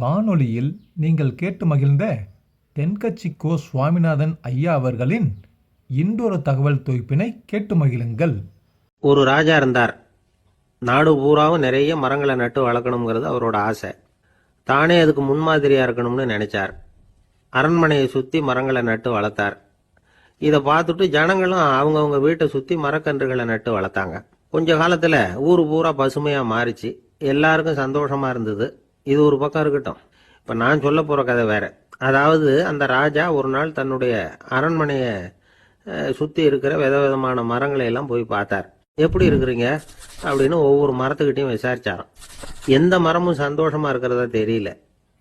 வானொலியில் நீங்கள் கேட்டு மகிழ்ந்த தென்கட்சி கோ சுவாமிநாதன் ஐயா அவர்களின் இன்றொரு தகவல் தொகுப்பினை கேட்டு மகிழுங்கள். ஒரு ராஜா இருந்தார். நாடு பூராவும் நிறைய மரங்களை நட்டு வளர்க்கணுங்கிறது அவரோட ஆசை. தானே அதுக்கு முன்மாதிரியாக இருக்கணும்னு நினைச்சார். அரண்மனையை சுற்றி மரங்களை நட்டு வளர்த்தார். இதை பார்த்துட்டு ஜனங்களும் அவங்கவுங்க வீட்டை சுற்றி மரக்கன்றுகளை நட்டு வளர்த்தாங்க. கொஞ்ச காலத்தில் ஊர் பூரா பசுமையாக மாறிச்சு. எல்லாருக்கும் சந்தோஷமாக இருந்தது. இது ஒரு பக்கம் இருக்கட்டும். இப்போ நான் சொல்ல போகிற கதை வேற. அதாவது அந்த ராஜா ஒரு நாள் தன்னுடைய அரண்மனையை சுற்றி இருக்கிற விதவிதமான மரங்களை எல்லாம் போய் பார்த்தார். எப்படி இருக்கிறீங்க அப்படின்னு ஒவ்வொரு மரத்துக்கிட்டையும் விசாரிச்சாராம். எந்த மரமும் சந்தோஷமாக இருக்கிறதா தெரியல.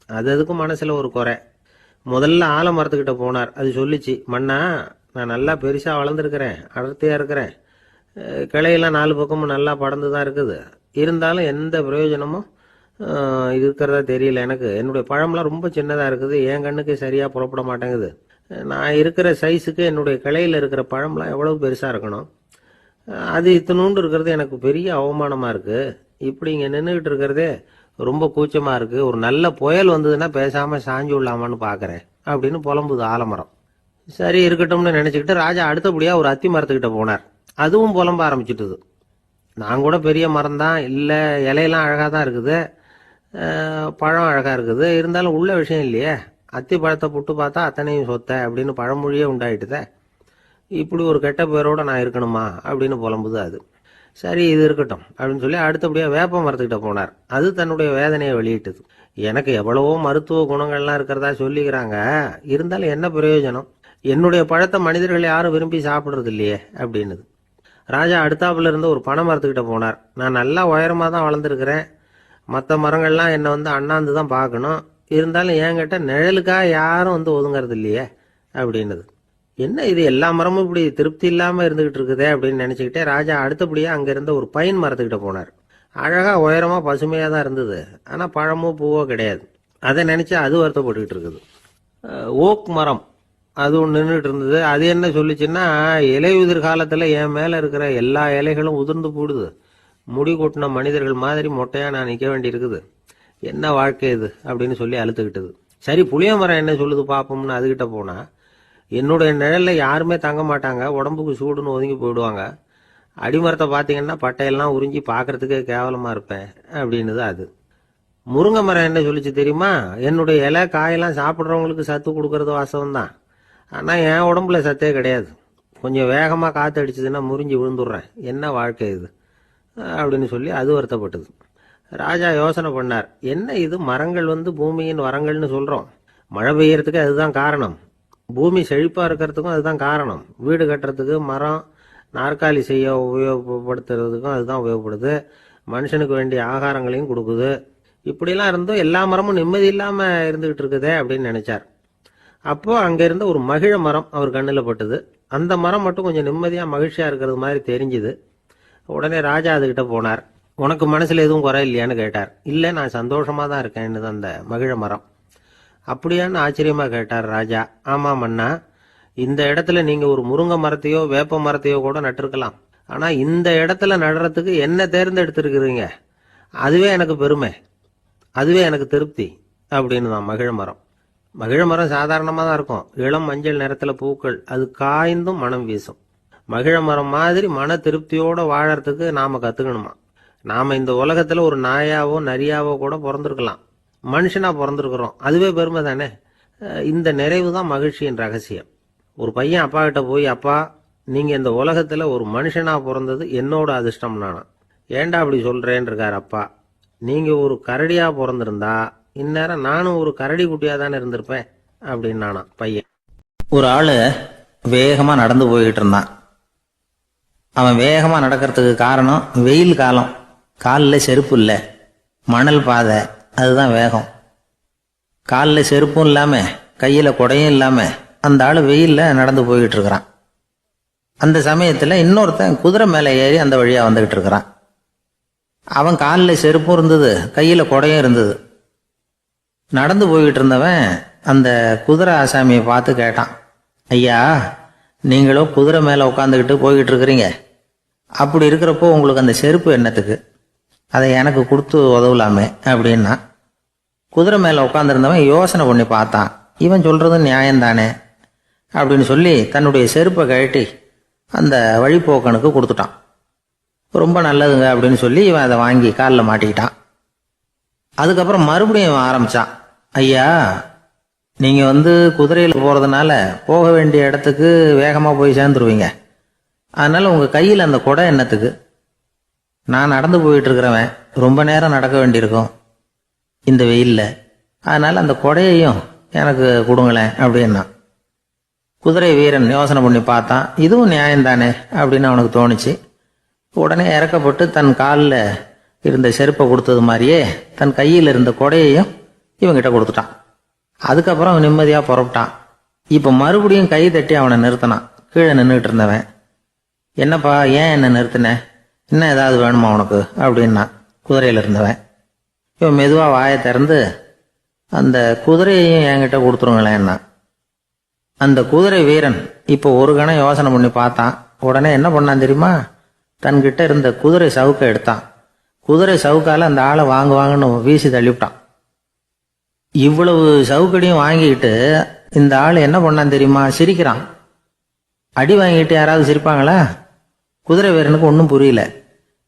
அதுக்கும் மனசில் ஒரு குறை. முதல்ல ஆலமரத்துக்கிட்ட போனார். அது சொல்லிச்சு, மண்ணா, நான் நல்லா பெருசாக வளர்ந்துருக்கிறேன், அடர்த்தியாக இருக்கிறேன், கிளையெல்லாம் 4 பக்கமும் நல்லா படர்ந்து தான் இருக்குது, இருந்தாலும் எந்த பிரயோஜனமும் இருக்கிறதா தெரியல. எனக்கு என்னுடைய பழம்லாம் ரொம்ப சின்னதாக இருக்குது, என் கண்ணுக்கு சரியாக புறப்பட மாட்டேங்குது. நான் இருக்கிற சைஸுக்கு என்னுடைய கிளையில் இருக்கிற பழம்லாம் எவ்வளவு பெருசாக இருக்கணும், அது இத்தினூண்டு இருக்கிறது எனக்கு பெரிய அவமானமாக இருக்குது. இப்படி இங்கே நின்றுக்கிட்டு இருக்கிறதே ரொம்ப கூச்சமாக இருக்குது. ஒரு நல்ல புயல் வந்ததுன்னா பேசாமல் சாஞ்சு விடலாமான்னு பார்க்குறேன் அப்படின்னு புலம்புது ஆலமரம். சரி இருக்கட்டும்னு நினச்சிக்கிட்டு ராஜா அடுத்தபடியாக ஒரு அத்தி மரத்துக்கிட்ட போனார். அதுவும் புலம்ப ஆரம்பிச்சிட்டுது. நான் கூட பெரிய மரம் தான், இல்லை இலையெல்லாம் அழகாக தான் இருக்குது, பழம் அழகாக இருக்குது, இருந்தாலும் உள்ள விஷயம் இல்லையே, அத்தி பழத்தை புட்டு பார்த்தா அத்தனையும் சொத்த அப்படின்னு பழமொழியே உண்டாயிட்டுதே. இப்படி ஒரு கெட்ட பேரோட நான் இருக்கணுமா அப்படின்னு புலம்புது அது. சரி இது இருக்கட்டும் அப்படின்னு சொல்லி அடுத்தபடியாக வேப்ப மரத்துக்கிட்ட போனார். அது தன்னுடைய வேதனையை வெளியிட்டது. எனக்கு எவ்வளவோ மருத்துவ குணங்கள்லாம் இருக்கிறதா சொல்லிக்கிறாங்க, இருந்தாலும் என்ன பிரயோஜனம், என்னுடைய பழத்தை மனிதர்கள் யாரும் விரும்பி சாப்பிட்றது இல்லையே அப்படின்னுது. ராஜா அடுத்தாப்புல இருந்து ஒரு பனை மரத்துக்கிட்ட போனார். நான் நல்லா உயரமாக தான் வளர்ந்துருக்கிறேன், மற்ற மரங்கள்லாம் என்னை அண்ணாந்து தான் பார்க்கணும், இருந்தாலும் என்கிட்ட நிழலுக்காக யாரும் ஒதுங்கிறது இல்லையே அப்படின்னுது. என்ன இது எல்லா மரமும் இப்படி திருப்தி இல்லாமல் இருந்துகிட்டு இருக்குதே அப்படின்னு நினச்சிக்கிட்டே ராஜா அடுத்தபடியாக அங்கே இருந்த ஒரு பைன் மரத்துக்கிட்ட போனார். அழகாக உயரமாக பசுமையாக தான் இருந்தது, ஆனால் பழமோ பூவோ கிடையாது. அதை நினச்சி அது வருத்தப்பட்டுக்கிட்டு இருக்குது. ஓக் மரம் அது ஒன்று நின்றுட்டு இருந்தது. அது என்ன சொல்லிச்சுன்னா, இலையுதிர் காலத்தில் என் மேலே இருக்கிற எல்லா இலைகளும் உதிர்ந்து போடுது, முடி கொட்டின மனிதர்கள் மாதிரி மொட்டையாக நான் நிற்க வேண்டி இருக்குது, என்ன வாழ்க்கை இது அப்படின்னு சொல்லி அழுத்துக்கிட்டது. சரி புளிய மரம் என்ன சொல்லுது பார்ப்போம்னு அதுகிட்ட போனால், என்னுடைய நிழலில் யாருமே தங்க மாட்டாங்க, உடம்புக்கு சூடுன்னு ஒதுங்கி போயிடுவாங்க, அடிமரத்தை பார்த்தீங்கன்னா பட்டையெல்லாம் உறிஞ்சி பார்க்கறதுக்கே கேவலமாக இருப்பேன் அப்படின்னுது அது. முருங்கை மரம் என்ன சொல்லிச்சு தெரியுமா, என்னுடைய இலை காயெல்லாம் சாப்பிட்றவங்களுக்கு சத்து கொடுக்கறது வாசம் தான், ஆனால் என் உடம்புல சத்தே கிடையாது, கொஞ்சம் வேகமாக காற்று அடிச்சதுன்னா முறிஞ்சி விழுந்துடுறேன், என்ன வாழ்க்கை இது அப்படின்னு சொல்லி அது வருத்தப்பட்டது. ராஜா யோசனை பண்ணார், என்ன இது மரங்கள் பூமியின் வரங்கள்னு சொல்கிறோம், மழை பெய்யறதுக்கு அதுதான் காரணம், பூமி செழிப்பாக இருக்கிறதுக்கும் அதுதான் காரணம், வீடு கட்டுறதுக்கு மரம், நாற்காலி செய்ய உபயோகப்படுத்துறதுக்கும் அதுதான் உபயோகப்படுது, மனுஷனுக்கு வேண்டிய ஆகாரங்களையும் கொடுக்குது, இப்படிலாம் இருந்தும் எல்லா மரமும் நிம்மதி இல்லாமல் இருந்துகிட்டு இருக்குதே அப்படின்னு நினைச்சார். அப்போ அங்கே இருந்த ஒரு மகிழ மரம் அவர் கண்ணில் பட்டுது. அந்த மரம் மட்டும் கொஞ்சம் நிம்மதியாக மகிழ்ச்சியாக இருக்கிறது மாதிரி தெரிஞ்சுது. உடனே ராஜா அதுகிட்ட போனார். உனக்கு மனசில் எதுவும் குறை இல்லையான்னு கேட்டார். இல்லை, நான் சந்தோஷமாக தான் இருக்கேன்னு அந்த மகிழ மரம். அப்படியான்னு ஆச்சரியமாக கேட்டார் ராஜா. ஆமாம் மன்னா, இந்த இடத்துல நீங்கள் ஒரு முருங்கை மரத்தையோ வேப்ப மரத்தையோ கூட நட்டிருக்கலாம், ஆனால் இந்த இடத்துல நடுறதுக்கு என்ன தேர்ந்தெடுத்திருக்கிறீங்க, அதுவே எனக்கு பெருமை, அதுவே எனக்கு திருப்தி அப்படின்னு தான் மகிழ மரம். மகிழ மரம் சாதாரணமாக தான் இருக்கும், இளம் மஞ்சள் நிறத்தில் பூக்கள், அது காய்ந்தும் மனம் வீசும். மகிழ மரம் மாதிரி மன திருப்தியோடு வாழறதுக்கு நாம் கற்றுக்கணுமா. நாம் இந்த உலகத்தில் ஒரு நாயாவோ நரியாவோ கூட பிறந்திருக்கலாம், மனுஷனாக பிறந்திருக்கிறோம், அதுவே பெருமை தானே. இந்த நிறைவு தான் மகிழ்ச்சியின் ரகசியம். ஒரு பையன் அப்பா கிட்ட போய், அப்பா நீங்கள் இந்த உலகத்தில் ஒரு மனுஷனாக பிறந்தது என்னோட அதிர்ஷ்டம் நானா. ஏண்டா அப்படி சொல்கிறேன்னு இருக்கார் அப்பா. நீங்கள் ஒரு கரடியாக பிறந்திருந்தா இந்நேரம் நானும் ஒரு கரடி குட்டியாக தானே இருந்திருப்பேன் அப்படின்னு நானா பையன். ஒரு ஆள் வேகமாக நடந்து போய்கிட்டு இருந்தான். அவன் வேகமாக நடக்கிறதுக்கு காரணம் வெயில் காலம், காலில் செருப்பு இல்லை, மணல் பாதை, அதுதான் வேகம். காலில் செருப்பும் இல்லாமல் கையில் குடையும் இல்லாமல் அந்த ஆள் வெயிலில் நடந்து போய்கிட்டு இருக்கிறான். அந்த சமயத்தில் இன்னொருத்தன் குதிரை மேலே ஏறி அந்த வழியாக வந்துக்கிட்டு இருக்கிறான். அவன் காலில் செருப்பும் இருந்தது, கையில் குடையும் இருந்தது. நடந்து போய்கிட்டு இருந்தவன் அந்த குதிரை ஆசாமியை பார்த்து கேட்டான், ஐயா, நீங்களும் குதிரை மேலே உட்காந்துக்கிட்டு போய்கிட்டு இருக்கிறீங்க, அப்படி இருக்கிறப்போ உங்களுக்கு அந்த செருப்பு என்னத்துக்கு, அதை எனக்கு கொடுத்து உதவலாமே அப்படின்னா. குதிரை மேலே உட்காந்துருந்தவன் யோசனை பண்ணி பார்த்தான். இவன் சொல்றது நியாயம்தானே அப்படின்னு சொல்லி தன்னுடைய செருப்பை கழட்டி அந்த வழிப்போக்கனுக்கு கொடுத்துட்டான். ரொம்ப நல்லதுங்க அப்படின்னு சொல்லி இவன் அதை வாங்கி காலில் மாட்டிக்கிட்டான். அதுக்கப்புறம் மறுபடியும் இவன் ஆரம்பிச்சான். ஐயா, நீங்கள் குதிரையில் போகிறதுனால போக வேண்டிய இடத்துக்கு வேகமாக போய் சேர்ந்துருவீங்க. அதனால் உங்கள் கையில் அந்த குடை என்னத்துக்கு? நான் நடந்து போயிட்டு இருக்கிறவன் ரொம்ப நேரம் நடக்க வேண்டியிருக்கும் இந்த வெயிலில். அதனால் அந்த குடையையும் எனக்கு கொடுங்களேன் அப்படின்னா. குதிரை வீரன் யோசனை பண்ணி பார்த்தான். இதுவும் நியாயம்தானே அப்படின்னு அவனுக்கு தோணுச்சு. உடனே இறக்கப்பட்டு தன் காலில் இருந்த செருப்பை கொடுத்தது மாதிரியே தன் கையில் இருந்த கொடையையும் இவங்கிட்ட கொடுத்துட்டான். அதுக்கப்புறம் அவன் நிம்மதியாக புறப்பட்டான். இப்போ மறுபடியும் கை தட்டி அவனை நிறுத்தினான். கீழே நின்றுட்டு இருந்தவன், என்னப்பா ஏன் என்ன நிறுத்தின? இன்னும் ஏதாவது வேணுமா உனக்கு அப்படின்னா குதிரையில் இருந்தவன். இவன் மெதுவாக வாயை திறந்து அந்த குதிரையையும் என்கிட்ட கொடுத்துருங்களேன்னா. அந்த குதிரை வீரன் இப்போ ஒரு கணம் யோசனை பண்ணி பார்த்தான். உடனே என்ன பண்ணான் தெரியுமா? தன்கிட்ட இருந்த குதிரை சவுக்கை எடுத்தான். குதிரை சவுக்கால அந்த ஆளை வாங்குவாங்கன்னு வீசி தள்ளிவிட்டான். இவ்வளவு சவுக்கடியும் வாங்கிக்கிட்டு இந்த ஆள் என்ன பண்ணான் தெரியுமா? சிரிக்கிறான். அடி வாங்கிட்டு யாராவது சிரிப்பாங்களா? குதிரை வீரனுக்கு ஒன்றும் புரியல.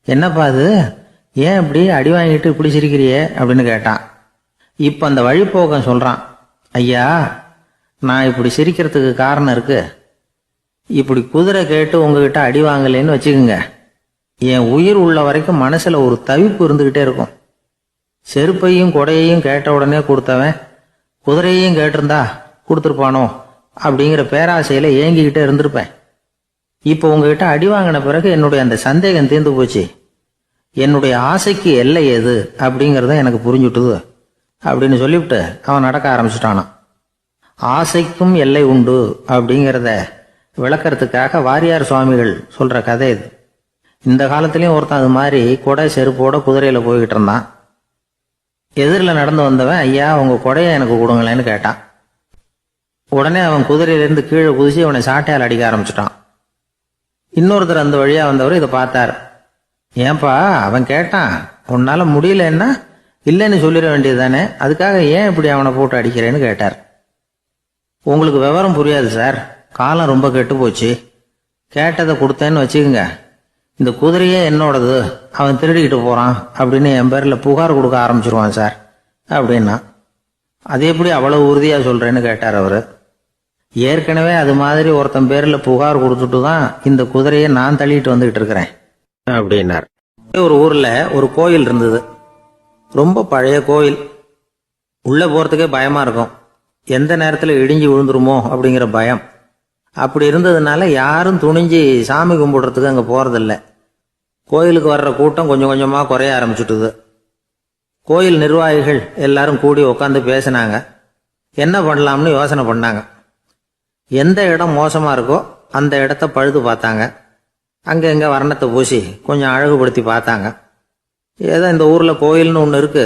என்னப்பா அது, ஏன் இப்படி அடி வாங்கிட்டு இப்படி சிரிக்கிறியே அப்படின்னு கேட்டான். இப்போ அந்த வழிப்போக்கன் சொல்கிறான், ஐயா, நான் இப்படி சிரிக்கிறதுக்கு காரணம் இருக்கு. இப்படி குதிரை கேட்டு உங்ககிட்ட அடி வாங்கலேன்னு வச்சுக்கோங்க, என் உயிர் உள்ள வரைக்கும் மனசில் ஒரு தவிப்பு இருந்துக்கிட்டே இருக்கும். செருப்பையும் கொடையையும் கேட்ட உடனே கொடுத்தவன் குதிரையையும் கேட்டிருந்தா கொடுத்துருப்பானோ அப்படிங்கிற பேராசையில் ஏங்கிக்கிட்டே இருந்திருப்பேன். இப்போ உங்ககிட்ட அடி வாங்கின பிறகு என்னுடைய அந்த சந்தேகம் தீர்ந்து போச்சு. என்னுடைய ஆசைக்கு எல்லை எது அப்படிங்கிறத எனக்கு புரிஞ்சுட்டுது அப்படின்னு சொல்லிவிட்டு அவன் நடக்க ஆரம்பிச்சிட்டானான். ஆசைக்கும் எல்லை உண்டு அப்படிங்கிறத விளக்கறதுக்காக வாரியார் சுவாமிகள் சொல்ற கதை இது. இந்த காலத்திலயும் ஒருத்தன் அது மாதிரி கொடை செருப்போட குதிரையில போய்கிட்டு இருந்தான். எதிரில் நடந்து வந்தவன், ஐயா உங்க கொடையை எனக்கு கொடுங்களேன்னு கேட்டான். உடனே அவன் குதிரையிலிருந்து கீழே குதிச்சு அவனை சாட்டையால் அடிக்க ஆரம்பிச்சிட்டான். இன்னொருத்தர் அந்த வழியா வந்தவர் இதை பார்த்தார். ஏன்பா அவன் கேட்டான், உன்னால முடியலன்னா இல்லைன்னு சொல்லிட வேண்டியது தானே, அதுக்காக ஏன் இப்படி அவனை போட்டு அடிக்கிறேன்னு கேட்டார். உங்களுக்கு விவரம் புரியாது சார், காலம் ரொம்ப கெட்டு போச்சு. கேட்டதை கொடுத்தேன்னு வச்சுக்கோங்க, இந்த குதிரையே என்னோடது, அவன் திருடிக்கிட்டு போறான் அப்படின்னு என் பேரில் புகார் கொடுக்க ஆரம்பிச்சிருவான் சார் அப்படின்னா. அது எப்படி அவ்வளவு உறுதியா சொல்றேன்னு கேட்டார் அவரு. ஏற்கனவே அது மாதிரி ஒருத்தன் பேரில் புகார் கொடுத்துட்டு தான் இந்த குதிரையை நான் தள்ளிட்டு வந்துகிட்டு இருக்கிறேன் அப்படின்னார். ஒரு ஊர்ல ஒரு கோயில் இருந்தது. ரொம்ப பழைய கோயில். உள்ள போறதுக்கே பயமா இருக்கும். எந்த நேரத்தில் இடிஞ்சு விழுந்துருமோ அப்படிங்கிற பயம். அப்படி இருந்ததுனால யாரும் துணிஞ்சு சாமி கும்பிடுறதுக்கு அங்கே போறதில்ல. கோயிலுக்கு வர்ற கூட்டம் கொஞ்சம் கொஞ்சமா குறைய ஆரம்பிச்சுட்டுது. கோயில் நிர்வாகிகள் எல்லாரும் கூடி உட்காந்து பேசினாங்க. என்ன பண்ணலாம்னு யோசனை பண்ணாங்க. எந்த இடம் மோசமா இருக்கோ அந்த இடத்த பழுது பார்த்தாங்க. அங்கே எங்கே வர்ணத்தை பூசி கொஞ்சம் அழகுபடுத்தி பார்த்தாங்க. ஏதோ இந்த ஊரில் கோயில்னு ஒன்று இருக்கு,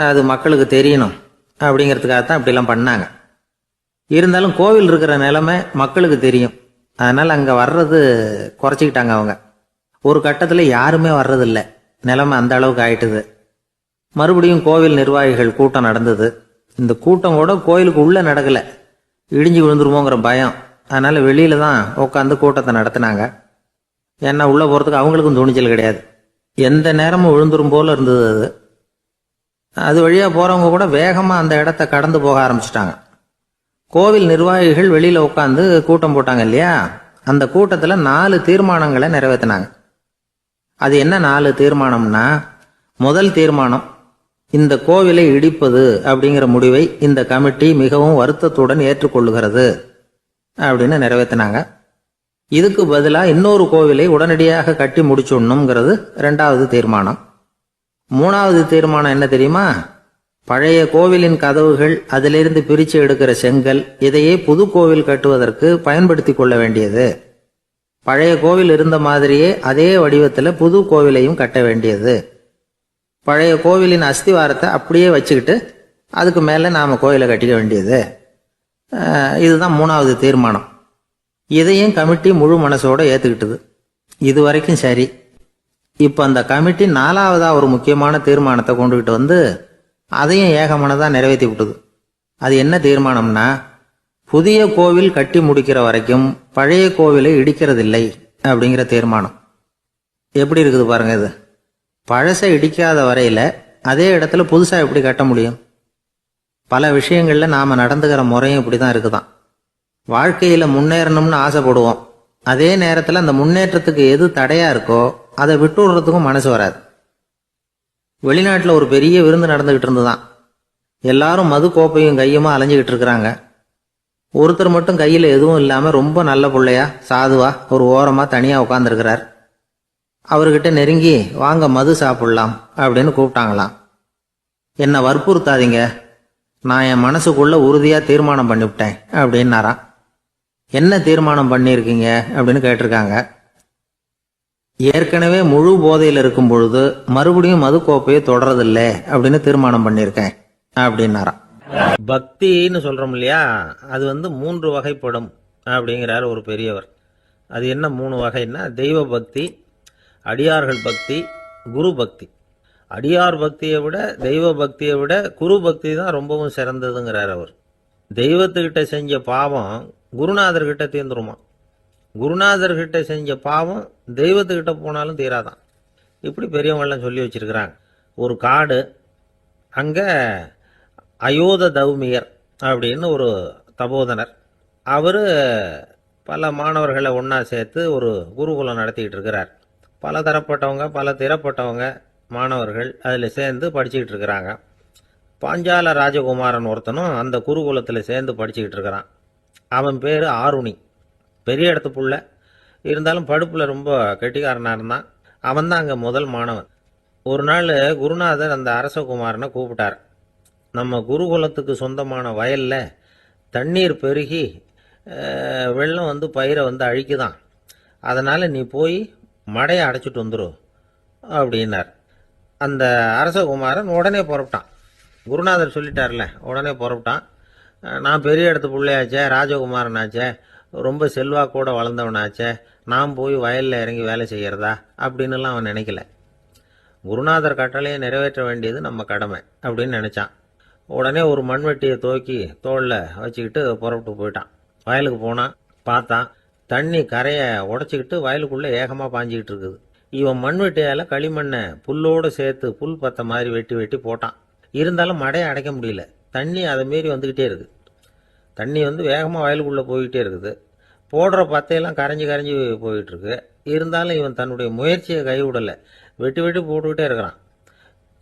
அது மக்களுக்கு தெரியணும் அப்படிங்கிறதுக்காகத்தான் இப்படிலாம் பண்ணாங்க. இருந்தாலும் கோவில் இருக்கிற நிலைமை மக்களுக்கு தெரியும். அதனால் அங்கே வர்றது குறைச்சிக்கிட்டாங்க அவங்க. ஒரு கட்டத்தில் யாருமே வர்றதில்லை. நிலைமை அந்த அளவுக்கு ஆயிட்டுது. மறுபடியும் கோவில் நிர்வாகிகள் கூட்டம் நடந்தது. இந்த கூட்டம் கூட கோயிலுக்கு உள்ளே நடக்கலை. இடிஞ்சு விழுந்துருமோங்கிற பயம். அதனால் வெளியில தான் உட்காந்து கூட்டத்தை நடத்தினாங்க. ஏன்னா உள்ளே போகிறதுக்கு அவங்களுக்கும் துணிச்சல் கிடையாது. எந்த நேரமும் விழுந்துரும் போல இருந்தது அது. அது வழியாக போகிறவங்க கூட வேகமாக அந்த இடத்த கடந்து போக ஆரம்பிச்சிட்டாங்க. கோவில் நிர்வாகிகள் வெளியில் உட்காந்து கூட்டம் போட்டாங்க இல்லையா, அந்த கூட்டத்தில் 4 தீர்மானங்களை நிறைவேற்றினாங்க. அது என்ன 4 தீர்மானம்னா, முதல் தீர்மானம், இந்த கோவிலை இடிப்பது அப்படிங்கிற முடிவை இந்த கமிட்டி மிகவும் வருத்தத்துடன் ஏற்றுக்கொள்ளுகிறது அப்படின்னு நிறைவேற்றினாங்க. இதுக்கு பதிலாக இன்னொரு கோவிலை உடனடியாக கட்டி முடிச்சுடணுங்கிறது 2வது தீர்மானம். 3வது தீர்மானம் என்ன தெரியுமா? பழைய கோவிலின் கதவுகள், அதிலிருந்து பிரித்து எடுக்கிற செங்கல், இதையே புது கோவில் கட்டுவதற்கு பயன்படுத்தி கொள்ள வேண்டியது. பழைய கோவில் இருந்த மாதிரியே அதே வடிவத்தில் புது கோவிலையும் கட்ட வேண்டியது. பழைய கோவிலின் அஸ்திவாரத்தை அப்படியே வச்சுக்கிட்டு அதுக்கு மேலே நாம் கோயிலை கட்டிக்க வேண்டியது. இதுதான் 3வது தீர்மானம். இதையும் கமிட்டி முழு மனசோட ஏற்றுக்கிட்டது. இது வரைக்கும் சரி. இப்போ அந்த கமிட்டி 4வதா ஒரு முக்கியமான தீர்மானத்தை கொண்டுகிட்டு வந்து அதையும் ஏகமனதாக நிறைவேற்றி விட்டுது. அது என்ன தீர்மானம்னா, புதிய கோவில் கட்டி முடிக்கிற வரைக்கும் பழைய கோவிலை இடிக்கிறதில்லை அப்படிங்கிற தீர்மானம். எப்படி இருக்குது பாருங்க இது. பழசை இடிக்காத வரையில அதே இடத்துல புதுசாக எப்படி கட்ட முடியும்? பல விஷயங்களில் நாம் நடந்துக்கிற முறையும் இப்படி தான் இருக்குதான். வாழ்க்கையில் முன்னேறணும்னு ஆசைப்படுவோம். அதே நேரத்தில் அந்த முன்னேற்றத்துக்கு எது தடையாக இருக்கோ அதை விட்டு விடுறதுக்கும் மனசு வராது. வெளிநாட்டில் ஒரு பெரிய விருந்து நடந்துக்கிட்டு இருந்துதான். எல்லாரும் மது கோப்பையும் கையுமா அலைஞ்சிக்கிட்டு இருக்கிறாங்க. ஒருத்தர் மட்டும் கையில் எதுவும் இல்லாமல் ரொம்ப நல்ல பிள்ளையா சாதுவா ஒரு ஓரமாக தனியாக உட்காந்துருக்கிறார். அவர்கிட்ட நெருங்கி வாங்க மது சாப்பிடலாம் அப்படின்னு கூப்பிட்டாங்களாம். என்னை வற்புறுத்தாதீங்க, நான் என் மனசுக்குள்ள உறுதியாக தீர்மானம் பண்ணிவிட்டேன் அப்படின்னாராம். என்ன தீர்மானம் பண்ணியிருக்கீங்க அப்படின்னு கேட்டிருக்காங்க. ஏற்கனவே முழு போதையில் இருக்கும் பொழுது மறுபடியும் மது கோப்பையை தொடரதில்லை அப்படின்னு தீர்மானம் பண்ணியிருக்கேன் அப்படின்னாராம். பக்தின்னு சொல்றோம் இல்லையா, அது 3 வகைப்படும் அப்படிங்கிறார் ஒரு பெரியவர். அது என்ன 3 வகைன்னா, தெய்வ பக்தி, அடியார்கள் பக்தி, குரு பக்தி. அடியார் பக்தியை விட தெய்வ பக்தியை விட குரு பக்தி தான் ரொம்பவும் சிறந்ததுங்கிறார் அவர். தெய்வத்துக்கிட்ட செஞ்ச பாவம் குருநாதர்கிட்ட தீர்ந்துருமா, குருநாதர்கிட்ட செஞ்ச பாவம் தெய்வத்துக்கிட்ட போனாலும் தீராதான். இப்படி பெரியவங்கெல்லாம் சொல்லி வச்சிருக்கிறாங்க. ஒரு காடு, அங்கே அயோத தௌமியர் அப்படின்னு ஒரு தபோதனர். அவர் பல மாணவர்களை ஒன்றா சேர்த்து ஒரு குருகுலம் நடத்திக்கிட்டு இருக்கிறார். பல தரப்பட்டவங்க பல திறப்பட்டவங்க மாணவர்கள் அதில் சேர்ந்து படிச்சுக்கிட்டு இருக்கிறாங்க. பாஞ்சால ராஜகுமாரன் ஒருத்தனும் அந்த குருகுலத்தில் சேர்ந்து படிச்சுக்கிட்டு இருக்கிறான். அவன் பேர் ஆருணி. பெரிய இடத்து புள்ள, இருந்தாலும் படுப்பில் ரொம்ப கெட்டிக்காரனாக இருந்தான். அவன் தான் அங்கே முதல் மாணவன். ஒரு நாள் குருநாதர் அந்த அரசகுமாரனை கூப்பிட்டார். நம்ம குருகுலத்துக்கு சொந்தமான வயலில் தண்ணீர் பெருகி வெள்ளம் பயிரை அழிக்குதான், அதனால் நீ போய் மடையை அடைச்சிட்டு வந்துடும் அப்படின்னார். அந்த அரசகுமாரன் உடனே புறப்பட்டான். குருநாதர் சொல்லிட்டார்ல, உடனே புறப்பட்டான். நான் பெரிய இடத்து பிள்ளையாச்சே, ராஜகுமாரனாச்சே, ரொம்ப செல்வாக்கூட வளர்ந்தவனாச்சே, நான் போய் வயலில் இறங்கி வேலை செய்கிறதா அப்படின்னுலாம் அவன் நினைக்கல. குருநாதர் கட்டளையை நிறைவேற்ற வேண்டியது நம்ம கடமை அப்படின்னு நினச்சான். உடனே ஒரு மண்வெட்டியை தூக்கி தோளில் வச்சுக்கிட்டு புறப்பட்டு போயிட்டான். வயலுக்கு போனான். பார்த்தான், தண்ணி கரையை உடச்சிக்கிட்டு வயலுக்குள்ளே ஏகமாக பாஞ்சிக்கிட்டு இருக்குது. இவன் மண்வெட்டியால் களிமண்ணை புல்லோடு சேர்த்து புல் பத்த மாதிரி வெட்டி வெட்டி போட்டான். இருந்தாலும் மடையை அடைக்க முடியல. தண்ணி அதை மீறி வந்துக்கிட்டே இருக்குது. தண்ணி வேகமாக வயலுக்குள்ளே போய்கிட்டே இருக்குது. போடுற பத்தையெல்லாம் கரைஞ்சி கரைஞ்சி போயிட்டுருக்கு. இருந்தாலும் இவன் தன்னுடைய முயற்சியை கைவிடலை. வெட்டி வெட்டி போட்டுக்கிட்டே இருக்கிறான்.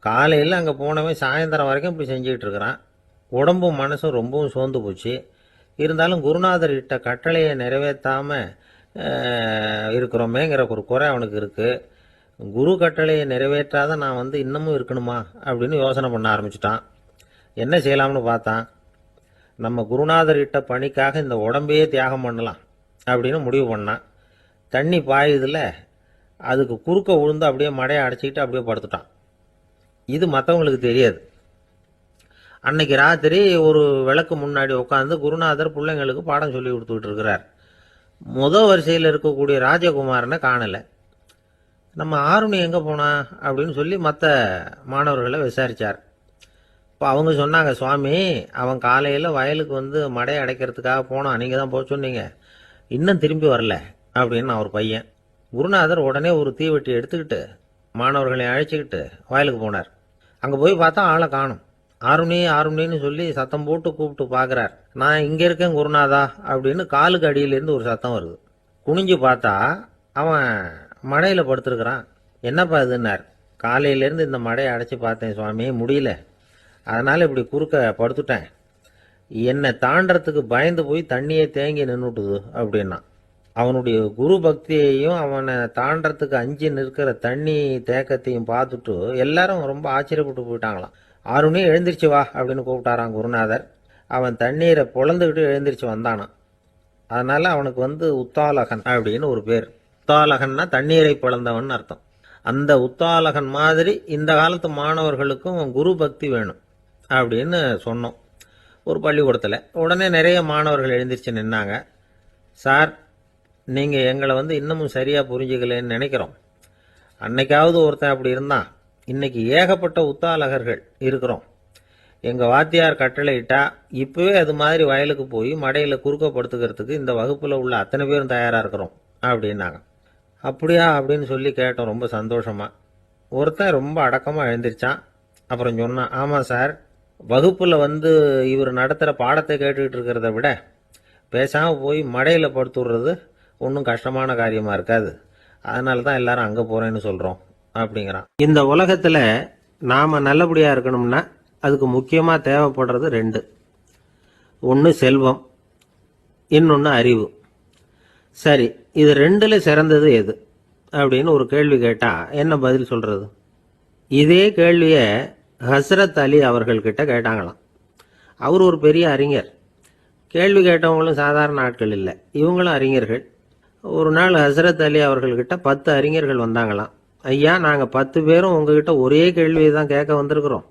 காலையில் அங்கே போனவன் சாயந்தரம் வரைக்கும் இப்படி செஞ்சுக்கிட்டு இருக்கிறான். உடம்பும் மனசும் ரொம்பவும் சோர்ந்து போச்சு. இருந்தாலும் குருநாதர் இட்ட கட்டளையை நிறைவேற்றாமல் இருக்கிறோமேங்கிற ஒரு குறை அவனுக்கு இருக்குது. குரு கட்டளையை நிறைவேற்றாத நான் இன்னமும் இருக்கணுமா அப்படின்னு யோசனை பண்ண ஆரம்பிச்சிட்டான். என்ன செய்யலாம்னு பார்த்தான். நம்ம குருநாதர் இட்ட பணிக்காக இந்த உடம்பையே தியாகம் பண்ணலாம் அப்படின்னு முடிவு பண்ணான். தண்ணி பாயுதில்ல, அதுக்கு குறுக்க விழுந்து அப்படியே மடையை அடைச்சிக்கிட்டு அப்படியே படுத்துட்டான். இது மற்றவங்களுக்கு தெரியாது. அன்னைக்கு ராத்திரி ஒரு விளக்கு முன்னாடி உட்காந்து குருநாதர் பிள்ளைங்களுக்கு பாடம் சொல்லி கொடுத்துக்கிட்டு இருக்கிறார். வரிசையில் இருக்கக்கூடிய ராஜகுமாரனை காணலை. நம்ம ஆருணி எங்கே போனா அப்படின்னு சொல்லி மற்ற மாணவர்களை விசாரித்தார். இப்போ அவங்க சொன்னாங்க, சுவாமி, அவன் காலையில் வயலுக்கு மடையை அடைக்கிறதுக்காக போனான், நீங்கள் தான் போக சொன்னீங்க, இன்னும் திரும்பி வரல அப்படின்னு அவர் பையன். குருநாதர் உடனே ஒரு தீவெட்டி எடுத்துக்கிட்டு மாணவர்களை அழைச்சிக்கிட்டு வயலுக்கு போனார். அங்கே போய் பார்த்தா ஆளை காணும். ஆருணி ஆருணின்னு சொல்லி சத்தம் போட்டு கூப்பிட்டு பார்க்குறார். நான் இங்கே இருக்கேன் குருநாதா அப்படின்னு காலுக்கு அடியிலேருந்து ஒரு சத்தம் வருது. குனிஞ்சு பார்த்தா அவன் மடையில் படுத்துருக்கிறான். என்னப்பா இதுன்னார். காலையிலேருந்து இந்த மடையை அடைச்சி பார்த்தேன் சுவாமி, முடியல, அதனால் இப்படி குறுக்க படுத்துட்டேன். என்னை தாண்டறதுக்கு பயந்து போய் தண்ணியே தேங்கி நின்றுட்டுது அப்படின்னா. அவனுடைய குரு பக்தியையும் அவனை தாண்டறதுக்கு அஞ்சு நிற்கிற தண்ணி தேக்கத்தையும் பார்த்துட்டு எல்லாரும் ரொம்ப ஆச்சரியப்பட்டு போயிட்டாங்களாம். ஆருணி எழுந்திரிச்சு வா அப்படின்னு கூப்பிட்டாரான் குருநாதர். அவன் தண்ணீரை பொழந்துக்கிட்டு எழுந்திரிச்சு வந்தானான். அதனால் அவனுக்கு உத்தாலகன் அப்படின்னு ஒரு பேர். உத்தாலகன்னா தண்ணீரை பிளந்தவன் அர்த்தம். அந்த உத்தாலகன் மாதிரி இந்த காலத்து மாணவர்களுக்கும் குரு பக்தி வேணும் அப்படின்னு சொன்னோம் ஒரு பள்ளிக்கூடத்தில். உடனே நிறைய மாணவர்கள் எழுந்திரிச்சு நின்னாங்க. சார், நீங்கள் எங்களை இன்னமும் சரியாக புரிஞ்சுக்கலன்னு நினைக்கிறோம். அன்னைக்காவது ஒருத்தன் அப்படி இருந்தான், இன்னைக்கு ஏகப்பட்ட உத்தாலகர்கள் இருக்கிறோம். எங்கள் வாத்தியார் கட்டளையிட்டா இப்போவே அது மாதிரி வயலுக்கு போய் மடையில் குறுக்க படுத்துக்கிறதுக்கு இந்த வகுப்பில் உள்ள அத்தனை பேரும் தயாராக இருக்கிறோம் அப்படின்னாங்க. அப்படியா அப்படின்னு சொல்லி கேட்டோம் ரொம்ப சந்தோஷமாக. ஒருத்தன் ரொம்ப அடக்கமாக எழுந்திரிச்சான். அப்புறம் சொன்னான், ஆமாம் சார், வகுப்பில் இவர் நடத்துகிற பாடத்தை கேட்டுக்கிட்டு இருக்கிறத விட பேசாமல் போய் மடையில் படுத்துடுறது ஒன்றும் கஷ்டமான காரியமாக இருக்காது, அதனால தான் எல்லாரும் அங்கே போகிறேன்னு சொல்கிறோம் அப்படிங்கிறான். இந்த உலகத்தில் நாம் நல்லபடியாக இருக்கணும்னா அதுக்கு முக்கியமாக தேவைப்படுறது ரெண்டு. ஒன்று செல்வம், இன்னொன்று அறிவு. சரி, இது ரெண்டில் சிறந்தது எது அப்படின்னு ஒரு கேள்வி கேட்டால் என்ன பதில் சொல்கிறது? இதே கேள்வியை ஹஸ்ரத் அலி அவர்கள்கிட்ட கேட்டாங்களாம். அவர் ஒரு பெரிய அறிஞர். கேள்வி கேட்டவங்களும் சாதாரண ஆட்கள் இல்லை, இவங்களும் அறிஞர்கள். ஒரு நாள் ஹஸ்ரத் அலி அவர்கள்கிட்ட 10 அறிஞர்கள் வந்தாங்களாம். ஐயா, நாங்கள் 10 பேரும் உங்ககிட்ட ஒரே கேள்வியை தான் கேட்க வந்திருக்கிறோம்,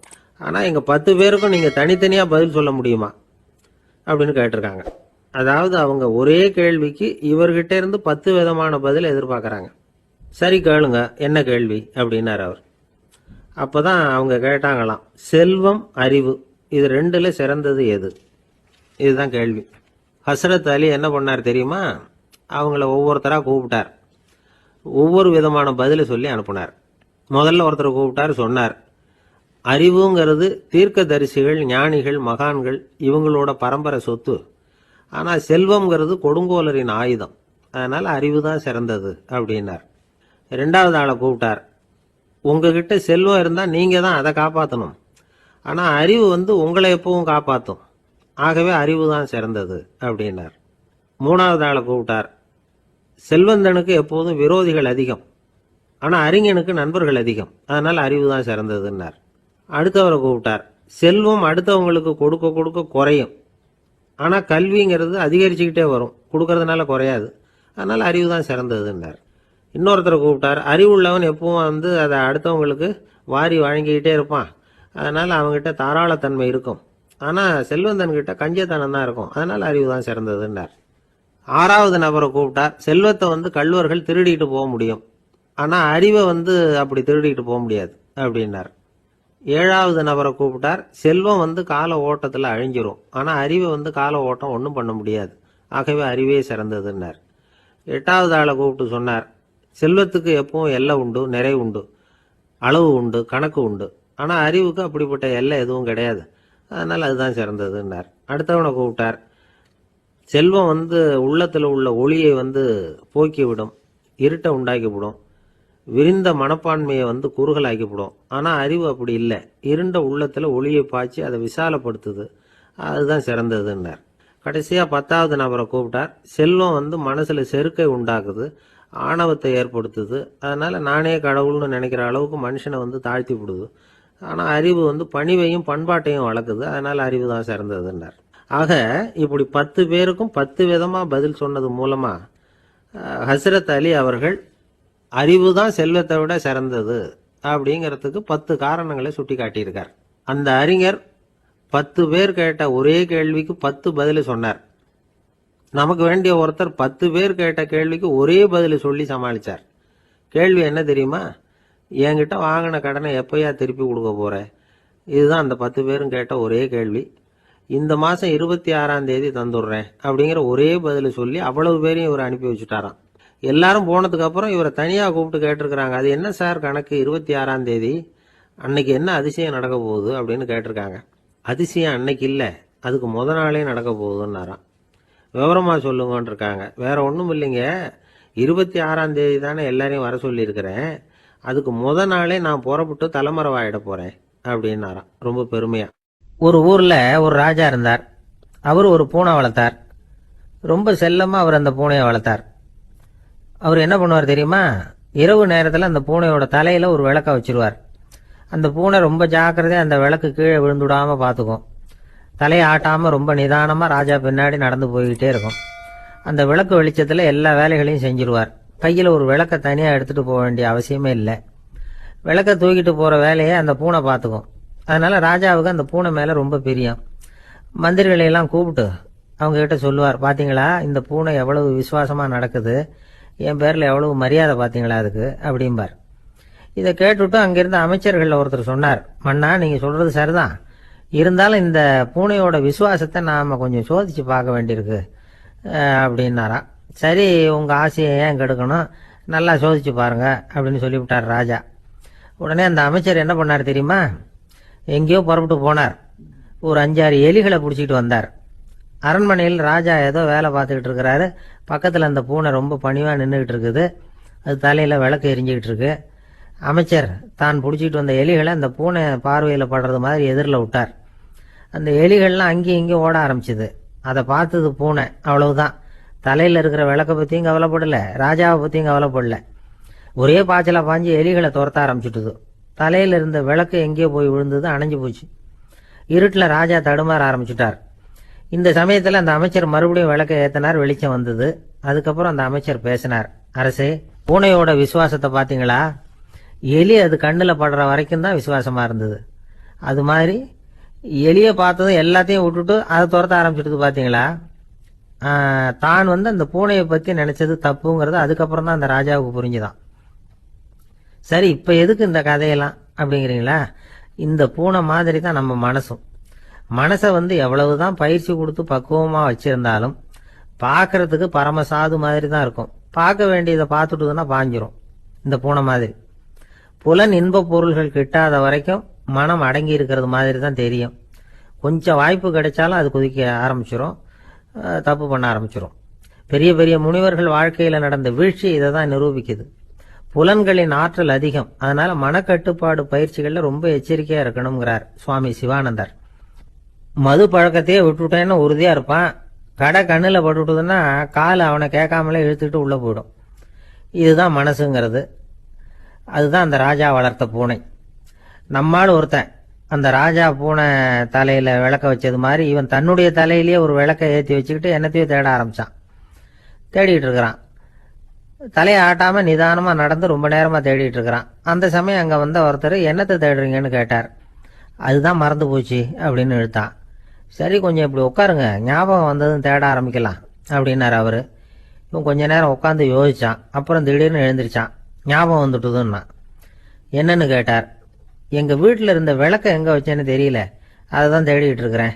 ஆனால் எங்கள் 10 பேருக்கும் நீங்கள் தனித்தனியாக பதில் சொல்ல முடியுமா அப்படின்னு கேட்டிருக்காங்க. அதாவது அவங்க ஒரே கேள்விக்கு இவர்கிட்ட இருந்து 10 விதமான பதில் எதிர்பார்க்குறாங்க. சரி கேளுங்க, என்ன கேள்வி அப்படின்னார் அவர். அப்போ தான் அவங்க கேட்டாங்களாம், செல்வம் அறிவு இது ரெண்டில் சிறந்தது எது? இதுதான் கேள்வி. ஹஸ்ரத் அலி என்ன பண்ணார் தெரியுமா? அவங்கள ஒவ்வொருத்தராக கூப்பிட்டார், ஒவ்வொரு விதமான பதிலை சொல்லி அனுப்புனார். முதல்ல ஒருத்தரை கூப்பிட்டார், சொன்னார், அறிவுங்கிறது தீர்க்கதரிசிகள், ஞானிகள், மகான்கள் இவங்களோட பரம்பரை சொத்து. ஆனால் செல்வம்ங்கிறது கொடுங்கோலரின் ஆயுதம், அதனால் அறிவு தான் சிறந்தது அப்படின்னார். ரெண்டாவது ஆளை கூப்பிட்டார், உங்ககிட்ட செல்வம் இருந்தால் நீங்கள் தான் அதை காப்பாற்றணும், ஆனால் அறிவு உங்களை எப்பவும் காப்பாற்றும், ஆகவே அறிவு தான் சிறந்தது அப்படின்னார். மூணாவது ஆளை கூப்பிட்டார், செல்வந்தனுக்கு எப்போதும் விரோதிகள் அதிகம், ஆனால் அறிஞனுக்கு நண்பர்கள் அதிகம், அதனால் அறிவு தான் சிறந்ததுன்னார். அடுத்தவரை கூப்பிட்டார், செல்வம் அடுத்தவங்களுக்கு கொடுக்க கொடுக்க குறையும், ஆனால் கல்விங்கிறது அதிகரிச்சுக்கிட்டே வரும், கொடுக்கறதுனால குறையாது, அதனால் அறிவு தான் சிறந்ததுன்னார். இன்னொருத்தரை கூப்பிட்டார், அறிவுள்ளவன் எப்பவும் அதை அடுத்தவங்களுக்கு வாரி வழங்கிக்கிட்டே இருப்பான், அதனால் அவங்ககிட்ட தாராளத்தன்மை இருக்கும், ஆனால் செல்வந்தன்கிட்ட கஞ்சத்தனம் தான் இருக்கும், அதனால் அறிவு தான் சிறந்ததுன்னார். ஆறாவது நபரை கூப்பிட்டார், செல்வத்தை கள்வர்கள் திருடிட்டு போக முடியும், ஆனால் அறிவை அப்படி திருடிட்டு போக முடியாது அப்படின்னார். ஏழாவது நபரை கூப்பிட்டார், செல்வம் கால ஓட்டத்தில் அழிஞ்சிரும், ஆனால் அறிவை கால ஓட்டம் ஒன்றும் பண்ண முடியாது, ஆகவே அறிவே சிறந்ததுன்னார். எட்டாவது ஆளை கூப்பிட்டு சொன்னார், செல்வத்துக்கு எப்பவும் எல்லை உண்டு, நிறைவு உண்டு, அளவு உண்டு, கணக்கு உண்டு, ஆனால் அறிவுக்கு அப்படிப்பட்ட எல்லை எதுவும் கிடையாது, அதனால் அதுதான் சிறந்ததுன்னார். அடுத்தவனை கூப்பிட்டார், செல்வம் உள்ளத்தில் உள்ள ஒளியை போக்கிவிடும், இருட்டை உண்டாக்கிவிடும், விரிந்த மனப்பான்மையை குறுகலாக்கிவிடும், ஆனால் அறிவு அப்படி இல்லை, இருண்ட உள்ளத்தில் ஒளியை பாய்ச்சி அதை விசாலப்படுத்துது, அதுதான் சிறந்ததுன்னார். கடைசியாக 10வது நபரை கூப்பிட்டார், செல்வம் மனசில் செருக்கை உண்டாக்குது, ஆணவத்தை ஏற்படுத்துது, அதனால் நானே கடவுள்னு நினைக்கிற அளவுக்கு மனுஷனை தாழ்த்தி விடுது, ஆனால் அறிவு பணிவையும் பண்பாட்டையும் வளர்க்குது, அதனால் அறிவு தான் சிறந்ததுன்னார். ஆக இப்படி 10 பேருக்கும் 10 விதமாக பதில் சொன்னது மூலமாக ஹஸ்ரத் அலி அவர்கள் அறிவு தான் செல்வத்தை விட சிறந்தது அப்படிங்கிறதுக்கு 10 காரணங்களை சுட்டி காட்டியிருக்கார். அந்த அறிஞர் 10 பேர் கேட்ட ஒரே கேள்விக்கு 10 பதில் சொன்னார். நமக்கு வேண்டிய ஒருத்தர் 10 பேர் கேட்ட கேள்விக்கு ஒரே பதில் சொல்லி சமாளித்தார். கேள்வி என்ன தெரியுமா? என்கிட்ட வாங்கின கடனை எப்பயா திருப்பி கொடுக்க போற? இதுதான் அந்த 10 பேரும் கேட்ட ஒரே கேள்வி. இந்த மாதம் 26ஆம் தேதி தந்துடுறேன் அப்படிங்கிற ஒரே பதில் சொல்லி அவ்வளவு பேரையும் இவர் அனுப்பி வச்சுட்டாராம். எல்லாரும் போனதுக்கு அப்புறம் இவரை தனியாக கூப்பிட்டு கேட்டிருக்கிறாங்க, அது என்ன சார் கணக்கு 26ஆம் தேதி, அன்னைக்கு என்ன அதிசயம் நடக்க போகுது அப்படின்னு கேட்டிருக்காங்க. அதிசயம் அன்னைக்கு இல்லை, அதுக்கு முத நாளே நடக்க போகுதுன்னாராம். விவரமாக சொல்லுங்கன்னு இருக்காங்க. வேற ஒன்றும் இல்லைங்க, 26ஆம் தேதி தானே எல்லாரையும் வர சொல்லியிருக்கிறேன், அதுக்கு முத நாளே நான் புறப்பட்டு தலைமறைவாயிட போகிறேன் அப்படின்னாராம் ரொம்ப பெருமையாக. ஒரு ஊரில் ஒரு ராஜா இருந்தார். அவர் ஒரு பூனை வளர்த்தார். ரொம்ப செல்லமாக அவர் அந்த பூனையை வளர்த்தார். அவர் என்ன பண்ணுவார் தெரியுமா? இரவு நேரத்தில் அந்த பூனையோட தலையில் ஒரு விளக்கை வச்சிருவார். அந்த பூனை ரொம்ப ஜாக்கிரதையாக அந்த விளக்கு கீழே விழுந்துடாமல் பார்த்துக்கும். தலையை ஆட்டாமல் ரொம்ப நிதானமாக ராஜா பின்னாடி நடந்து போய்கிட்டே இருக்கும். அந்த விளக்கு வெளிச்சத்தில் எல்லா வேலைகளையும் செஞ்சிருவார். கையில் ஒரு விளக்கை தனியாக எடுத்துகிட்டு போக வேண்டிய அவசியமே இல்லை. விளக்கை தூக்கிட்டு போகிற வேலையை அந்த பூனை பார்த்துக்கும். அதனால் ராஜாவுக்கு அந்த பூனை மேலே ரொம்ப பிரியம். மந்திரிகளையெல்லாம் கூப்பிட்டு அவங்ககிட்ட சொல்லுவார், பார்த்தீங்களா இந்த பூனை எவ்வளவு விசுவாசமாக நடக்குது, என் பேரில் எவ்வளவு மரியாதை பார்த்தீங்களா அதுக்கு அப்படிம்பார். இதை கேட்டுவிட்டு அங்கிருந்த அமைச்சர்களில் ஒருத்தர் சொன்னார், மன்னா நீங்கள் சொல்கிறது சரிதான், இருந்தாலும் இந்த பூனையோட விசுவாசத்தை நாம் கொஞ்சம் சோதித்து பார்க்க வேண்டியிருக்கு அப்படின்னாராம். சரி, உங்கள் ஆசையை ஏன் கெடுக்கணும், நல்லா சோதிச்சு பாருங்க அப்படின்னு சொல்லிவிட்டார் ராஜா. உடனே அந்த அமைச்சர் என்ன பண்ணார் தெரியுமா? எங்கேயோ புறப்பட்டு போனார். ஒரு 5-6 எலிகளை பிடிச்சிட்டு வந்தார். அரண்மனையில் ராஜா ஏதோ வேலை பார்த்துக்கிட்டு இருக்கிறாரு. பக்கத்தில் அந்த பூனை ரொம்ப பணிவாக நின்றுக்கிட்டு இருக்குது. அது தலையில் விளக்கு எரிஞ்சிக்கிட்டு இருக்கு. அமைச்சர் தான் பிடிச்சிட்டு வந்த எலிகளை அந்த பூனை பார்வையில் படுறது மாதிரி எதிரில் விட்டார். அந்த எலிகள்லாம் அங்கேயும் இங்கேயும் ஓட ஆரம்பிச்சுது. அதை பார்த்தது பூனை, அவ்வளவுதான். தலையில் இருக்கிற விளக்கை பற்றியும் கவலைப்படலை, ராஜாவை பற்றியும் கவலைப்படலை. ஒரே பாய்ச்சலாக பாஞ்சு எலிகளை துரத்த ஆரம்பிச்சுட்டுது. தலையில் இருந்த விளக்கு எங்கேயோ போய் விழுந்தது, அணைஞ்சு போச்சு. இருட்டில் ராஜா தடுமாற ஆரம்பிச்சுட்டார். இந்த சமயத்தில் அந்த அமைச்சர் மறுபடியும் விளக்கை ஏற்றினார். வெளிச்சம் வந்தது. அதுக்கப்புறம் அந்த அமைச்சர் பேசினார். அரசே, பூனையோட விசுவாசத்தை பார்த்தீங்களா? எலி அது கண்ணில் படுற வரைக்கும் தான் விசுவாசமாக இருந்தது. அது மாதிரி எலியை பார்த்ததும் எல்லாத்தையும் விட்டுட்டு அதை துரத்த ஆரம்பிச்சுட்டு பார்த்தீங்களா? தான் அந்த பூனையை பற்றி நினச்சது தப்புங்கிறது அதுக்கப்புறம் தான் அந்த ராஜாவுக்கு புரிஞ்சுதான். சரி, இப்போ எதுக்கு இந்த கதையெல்லாம் அப்படிங்கிறீங்களா? இந்த பூனை மாதிரி தான் நம்ம மனசும். மனசை எவ்வளவுதான் பயிற்சி கொடுத்து பக்குவமாக வச்சுருந்தாலும் பார்க்கறதுக்கு பரமசாது மாதிரி தான் இருக்கும். பார்க்க வேண்டியதை பார்த்துட்டுதுன்னா பாஞ்சிரும். இந்த பூனை மாதிரி புலன் இன்ப பொருள்கள் கிட்டாத வரைக்கும் மனம் அடங்கி இருக்கிறது மாதிரி தான் தெரியும். கொஞ்சம் வாய்ப்பு கிடைச்சாலும் அது குதிக்க ஆரம்பிச்சிடும், தப்பு பண்ண ஆரம்பிச்சிடும். பெரிய பெரிய முனிவர்கள் வாழ்க்கையில் நடந்த வீழ்ச்சி இதை தான் நிரூபிக்குது. புலன்களின் ஆற்றல் அதிகம். அதனால மனக்கட்டுப்பாடு பயிற்சிகளில் ரொம்ப எச்சரிக்கையாக இருக்கணுங்கிறார் சுவாமி சிவானந்தர். மது பழக்கத்தையே விட்டுவிட்டேன்னு உறுதியாக இருப்பான். கடை கண்ணில் பட்டுவிட்டதுன்னா கால் அவனை கேட்காமலே இழுத்துக்கிட்டு உள்ளே போயிடும். இதுதான் மனசுங்கிறது. அதுதான் அந்த ராஜா வளர்த்த பூனை. நம்மால் ஒருத்தன் அந்த ராஜா பூனை தலையில் விளக்க வச்சது மாதிரி இவன் தன்னுடைய தலையிலேயே ஒரு விளக்கை ஏற்றி வச்சுக்கிட்டு என்னத்தையோ தேட ஆரம்பித்தான். தேடிட்டு இருக்கிறான். தலையை ஆட்டாமல் நிதானமாக நடந்து ரொம்ப நேரமாக தேடிட்டு இருக்கிறான். அந்த சமயம் அங்கே வந்த ஒருத்தர் என்னத்தை தேடுறீங்கன்னு கேட்டார். அதுதான் மறந்து போச்சு அப்படின்னு இழுத்தான். சரி, கொஞ்சம் இப்படி உட்காருங்க, ஞாபகம் வந்ததும் தேட ஆரம்பிக்கலாம் அப்படின்னார் அவர். இவன் கொஞ்ச நேரம் உட்காந்து யோசித்தான். அப்புறம் திடீர்னு எழுந்திரிச்சான். ஞாபகம் வந்துட்டுதுன்னா. என்னன்னு கேட்டார். எங்கள் வீட்டில் இருந்த விளக்கை எங்கே வச்சேன்னு தெரியல, அதை தான் தேடிட்டு இருக்கிறேன்,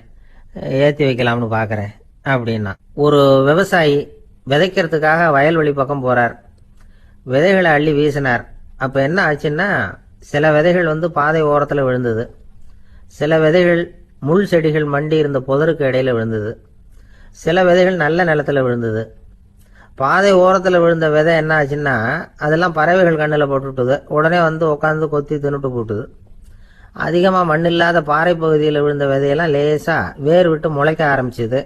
ஏற்றி வைக்கலாம்னு பார்க்குறேன் அப்படின்னா. ஒரு விவசாயி விதைக்கிறதுக்காக வயல்வெளி பக்கம் போகிறார். விதைகளை அள்ளி வீசினார். அப்போ என்ன ஆச்சுன்னா, சில விதைகள் பாதை ஓரத்தில் விழுந்தது. சில விதைகள் முள் செடிகள் மண்டி இருந்த புதருக்கு இடையில விழுந்தது. சில விதைகள் நல்ல நிலத்தில் விழுந்தது. பாதை ஓரத்தில் விழுந்த விதை என்ன ஆச்சுன்னா, அதெல்லாம் பறவைகள் கண்ணில் போட்டுவிட்டுது. உடனே உட்காந்து கொத்தி தின்னுட்டு போட்டுது. அதிகமாக மண் இல்லாத பாறை பகுதியில் விழுந்த விதையெல்லாம் லேசாக வேர் விட்டு முளைக்க ஆரம்பிச்சுது.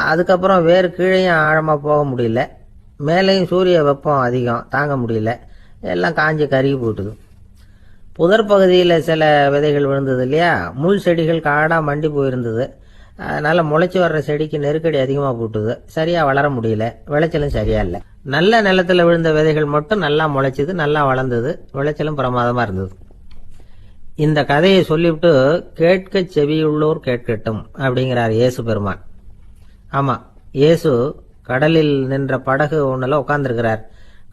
அதுக்கப்புறம் வேர் கீழேயும் ஆழமாக போக முடியல, மேலேயும் சூரிய வெப்பம் அதிகம் தாங்க முடியல, எல்லாம் காஞ்சி கருகி போட்டுது. புதர் பகுதியில் சில விதைகள் விழுந்தது இல்லையா, முள் செடிகள் காடாக மண்டி போயிருந்தது. அதனால் முளைச்சி வர்ற செடிக்கு நெருக்கடி அதிகமாக போட்டுது, சரியாக வளர முடியல, விளைச்சலும் சரியா இல்லை. நல்ல நிலத்தில் விழுந்த விதைகள் மட்டும் நல்லா முளைச்சிது, நல்லா வளர்ந்தது, விளைச்சலும் பிரமாதமாக இருந்தது. இந்த கதையை சொல்லிவிட்டு கேட்க செவியுள்ளோர் கேட்கட்டும் அப்படிங்கிறார் இயேசு பெருமான். ஆமாம், இயேசு கடலில் நின்ற படகு ஒன்றில் உட்காந்துருக்கிறார்.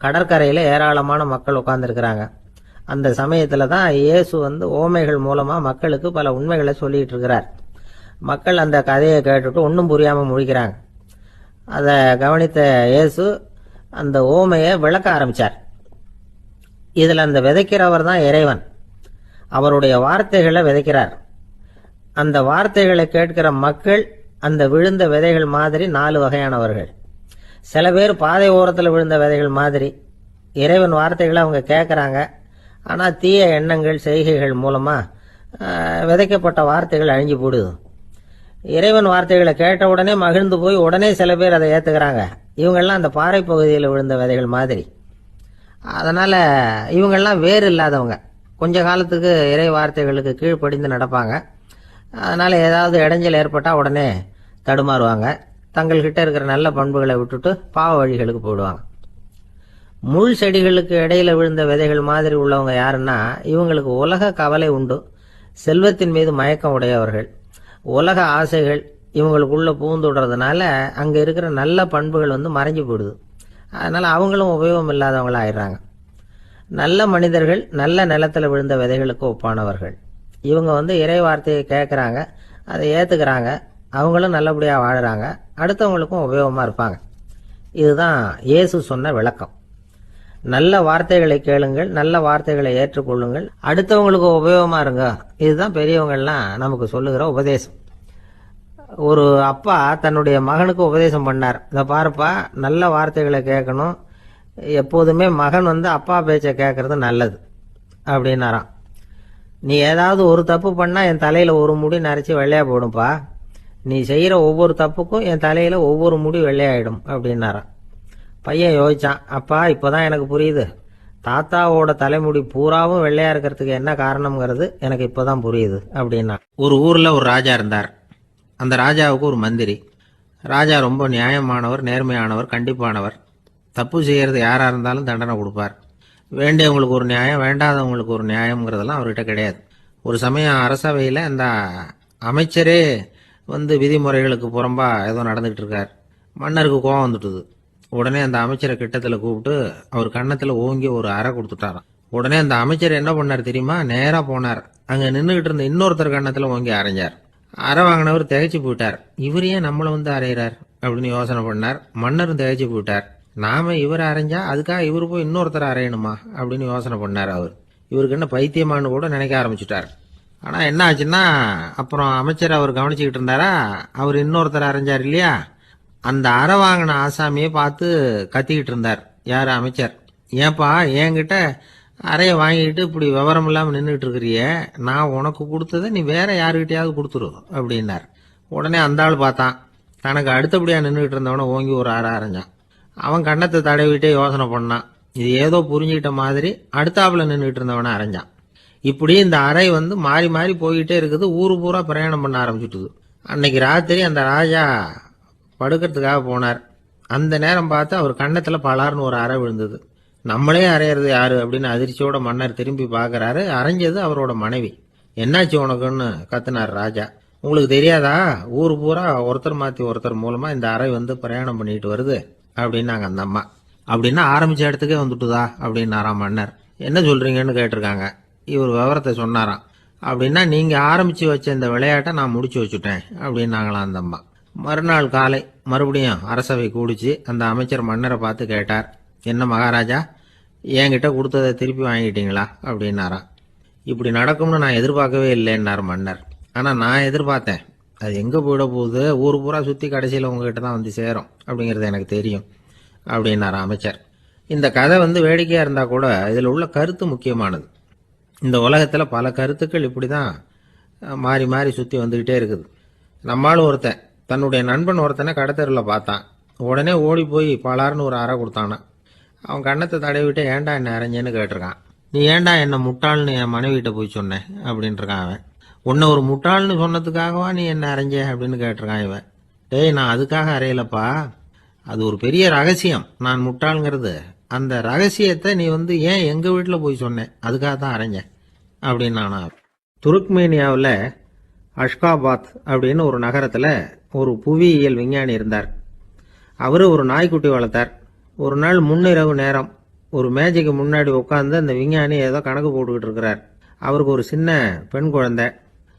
கடற்கரையில் ஏராளமான மக்கள் உட்காந்துருக்கிறாங்க. அந்த சமயத்தில் தான் இயேசு ஓமைகள் மூலமாக மக்களுக்கு பல உண்மைகளை சொல்லிகிட்டு இருக்கிறார். மக்கள் அந்த கதையை கேட்டுட்டு ஒன்றும் புரியாமல் முழிக்கிறாங்க. அதை கவனித்த இயேசு அந்த ஓமையை விளக்க ஆரம்பித்தார். இதில் அந்த விதைக்கிறவர் தான் இறைவன். அவருடைய வார்த்தைகளை விதைக்கிறார். அந்த வார்த்தைகளை கேட்கிற மக்கள் அந்த விழுந்த விதைகள் மாதிரி 4 வகையானவர்கள். சில பேர் பாதை ஓரத்தில் விழுந்த விதைகள் மாதிரி இறைவன் வார்த்தைகளை அவங்க கேட்குறாங்க. ஆனால் தீய எண்ணங்கள் செய்கைகள் மூலமாக விதைக்கப்பட்ட வார்த்தைகள் அழிஞ்சு போடுது. இறைவன் வார்த்தைகளை கேட்ட உடனே மகிழ்ந்து போய் உடனே சில பேர் அதை ஏற்றுக்கிறாங்க. இவங்கெல்லாம் அந்த பாறை பகுதியில் விழுந்த விதைகள் மாதிரி. அதனால் இவங்கெல்லாம் வேறு இல்லாதவங்க. கொஞ்ச காலத்துக்கு இறை வார்த்தைகளுக்கு கீழ்ப்படிந்து நடப்பாங்க. அதனால் ஏதாவது இடைஞ்சல் ஏற்பட்டால் உடனே தடுமாறுவாங்க. தங்கள்கிட்ட இருக்கிற நல்ல பண்புகளை விட்டுட்டு பாவ வழிகளுக்கு போயிடுவாங்க. முள் செடிகளுக்கு இடையில விழுந்த விதைகள் மாதிரி உள்ளவங்க யாருன்னா, இவங்களுக்கு உலக கவலை உண்டு, செல்வத்தின் மீது மயக்கம் உடையவர்கள், உலக ஆசைகள் இவங்களுக்குள்ள பூந்துடுறதுனால அங்கே இருக்கிற நல்ல பண்புகள் மறைஞ்சு போயிடுது. அதனால் அவங்களும் உபயோகம் இல்லாதவங்களாக ஆயிடுறாங்க. நல்ல மனிதர்கள் நல்ல நிலத்தில் விழுந்த விதைகளுக்கு ஒப்பானவர்கள். இவங்க வந்து இறை வார்த்தையை கேட்குறாங்க, அதை ஏற்றுக்கிறாங்க, அவங்களும் நல்லபடியாக வாழுறாங்க, அடுத்தவங்களுக்கும் உபயோகமாக இருப்பாங்க. இதுதான் இயேசு சொன்ன விளக்கம். நல்ல வார்த்தைகளை கேளுங்கள், நல்ல வார்த்தைகளை ஏற்றுக்கொள்ளுங்கள், அடுத்தவங்களுக்கு உபயோகமாக இருங்க. இதுதான் பெரியவங்கள்லாம் நமக்கு சொல்லுகிற உபதேசம். ஒரு அப்பா தன்னுடைய மகனுக்கு உபதேசம் பண்ணார். இதை பாருப்பா, நல்ல வார்த்தைகளை கேட்கணும், எப்போதுமே மகன் வந்து அப்பா பேச்சை கேட்கறது நல்லது அப்படின்னாராம். நீ ஏதாவது ஒரு தப்பு பண்ணால் என் தலையில் ஒரு முடி நரைச்சி வெள்ளையா போடும்பா, நீ செய்கிற ஒவ்வொரு தப்புக்கும் என் தலையில் ஒவ்வொரு முடி வெள்ளையாயிடும் அப்படின்னாராம். பையன் யோசிச்சான், அப்பா இப்போதான் எனக்கு புரியுது, தாத்தாவோட தலைமுடி பூராவும் வெள்ளையா இருக்கிறதுக்கு என்ன காரணம்ங்கிறது எனக்கு இப்போதான் புரியுது அப்படின்னா. ஒரு ஊரில் ஒரு ராஜா இருந்தார். அந்த ராஜாவுக்கு ஒரு மந்திரி. ராஜா ரொம்ப நியாயமானவர், நேர்மையானவர், கண்டிப்பானவர். தப்பு செய்கிறது யாராக இருந்தாலும் தண்டனை கொடுப்பார். வேண்டியவங்களுக்கு ஒரு நியாயம், வேண்டாதவங்களுக்கு ஒரு நியாயம்ங்கிறதெல்லாம் அவர்கிட்ட கிடையாது. ஒரு சமயம் அரசவையில் அந்த அமைச்சரே வந்து விதிமுறைகளுக்கு புறம்பா ஏதோ நடந்துகிட்டு இருக்கார். மன்னருக்கு கோபம் வந்துட்டுது. உடனே அந்த அமைச்சரை கிட்டத்தில் கூப்பிட்டு அவர் கன்னத்தில் ஓங்கி ஒரு அறை கொடுத்துட்டாராம். உடனே அந்த அமைச்சர் என்ன பண்ணார் தெரியுமா? நேராக போனார், அங்கே நின்றுகிட்டு இருந்த இன்னொருத்தர் கன்னத்தில் ஓங்கி அரைஞ்சார். அறை வாங்கினவர் திகைச்சு போயிட்டார். இவர் ஏன் நம்மளை வந்து அரைகிறார் அப்படின்னு யோசனை பண்ணார். மன்னரும் திகைச்சு போயிட்டார். நாம இவரை அரைஞ்சா அதுக்காக இவரு போய் இன்னொருத்தரை அரையணுமா அப்படின்னு யோசனை பண்ணார். அவர் இவருக்கு என்ன பைத்தியமானு கூட நினைக்க ஆரம்பிச்சுட்டார். ஆனால் என்ன ஆச்சுன்னா, அப்புறம் அமைச்சர் அவர் கவனிச்சுக்கிட்டு இருந்தாரா, அவர் இன்னொருத்தரை அரைஞ்சார் இல்லையா, அந்த அறை வாங்கின ஆசாமியை பார்த்து கத்திக்கிட்டு இருந்தார். யார்? அமைச்சர். ஏன்பா என்கிட்ட அறையை வாங்கிட்டு இப்படி விவரம் இல்லாமல் நின்றுட்டு இருக்கிறிய, நான் உனக்கு கொடுத்ததை நீ வேற யாருக்கிட்டையாவது கொடுத்துரு அப்படின்னார். உடனே அந்த ஆள் பார்த்தான், தனக்கு அடுத்தபடியாக நின்றுட்டு இருந்தவனை ஓங்கி ஒரு அறை அரைஞ்சான். அவன் கண்ணத்தை தடவிட்டே யோசனை பண்ணான். இது ஏதோ புரிஞ்சுக்கிட்ட மாதிரி அடுத்தாப்புல நின்றுட்டு இருந்தவனை அரைஞ்சான். இப்படி இந்த அறை வந்து மாறி மாறி போய்கிட்டே இருக்குது. ஊரு பூரா பிரயாணம் பண்ண ஆரம்பிச்சுட்டுது. அன்னைக்கு ராத்திரி அந்த ராஜா படுக்கிறதுக்காக போனார். அந்த நேரம் பார்த்து அவர் கன்னத்தில் பலார்னு ஒரு அறை விழுந்தது. நம்மளே அரையிறது யாரு அப்படின்னு அதிர்ச்சியோட மன்னர் திரும்பி பார்க்கறாரு. அரைஞ்சது அவரோட மனைவி. என்னாச்சு உனக்குன்னு கத்துனார் ராஜா. உங்களுக்கு தெரியாதா, ஊர் பூரா ஒருத்தர் மாற்றி ஒருத்தர் மூலமா இந்த அறை வந்து பிரயாணம் பண்ணிட்டு வருது அப்படின்னாங்க அந்த அம்மா. அப்படின்னா ஆரம்பிச்ச இடத்துக்கே வந்துட்டுதா அப்படின்னாராம் மன்னர். என்ன சொல்றீங்கன்னு கேட்டிருக்காங்க. இவர் விவரத்தை சொன்னாராம். அப்படின்னா நீங்க ஆரம்பிச்சு வச்ச இந்த விளையாட்டை நான் முடிச்சு வச்சுட்டேன் அப்படின்னாங்களாம் அந்த அம்மா. மறுநாள் காலை மறுபடியும் அரசவை கூடிச்சு அந்த அமைச்சர் மன்னரை பார்த்து கேட்டார், என்ன மகாராஜா, என்கிட்ட கொடுத்ததை திருப்பி வாங்கிட்டீங்களா அப்படின்னாராம். இப்படி நடக்கும்னு நான் எதிர்பார்க்கவே இல்லைன்னார் மன்னர். ஆனால் நான் எதிர்பார்த்தேன். அது எங்கே போயிட போகுது, ஊர் பூரா சுற்றி கடைசியில் உங்ககிட்ட தான் வந்து சேரும் அப்படிங்கிறது எனக்கு தெரியும் அப்படின்னார் அமைச்சர். இந்த கதை வந்து வேடிக்கையாக இருந்தால் கூட இதில் உள்ள கருத்து முக்கியமானது. இந்த உலகத்தில் பல கருத்துக்கள் இப்படி தான் மாறி மாறி சுற்றி வந்துக்கிட்டே இருக்குது. நம்மளும் ஒருத்தன் தன்னுடைய நண்பன் ஒருத்தனை கடத்தெருவில் பார்த்தான். உடனே ஓடி போய் பலார்னு ஒரு அறை கொடுத்தானா. அவன் கண்ணத்தை தடவிட்டு ஏன்டா என்ன அரைஞ்சேன்னு கேட்டிருக்கான். நீ ஏன்டா என்ன முட்டாள்னு என் மனைவிட்ட போய் சொன்னேன் அப்படின்ட்டுருக்கான் அவன். உன்னை ஒரு முட்டாள்னு சொன்னதுக்காகவா நீ என்ன அரைஞ்ச அப்படின்னு கேட்டிருக்கான் இவன். டேய், நான் அதுக்காக அறையலப்பா, அது ஒரு பெரிய ரகசியம் நான் முட்டாளுங்கிறது. அந்த ரகசியத்தை நீ வந்து ஏன் எங்கள் வீட்டில் போய் சொன்னேன், அதுக்காக தான் அரைஞ்சேன் அப்படின்னானா. துருக்மேனியாவில் அஷ்காபாத் அப்படின்னு ஒரு நகரத்தில் ஒரு புவியியல் விஞ்ஞானி இருந்தார். அவர் ஒரு நாய்க்குட்டி வளர்த்தார். ஒரு நாள் முன்னிரவு நேரம் ஒரு மேஜைக்கு முன்னாடி உட்காந்து அந்த விஞ்ஞானி ஏதோ கணக்கு போட்டுக்கிட்டு இருக்கிறார். அவருக்கு ஒரு சின்ன பெண் குழந்தை,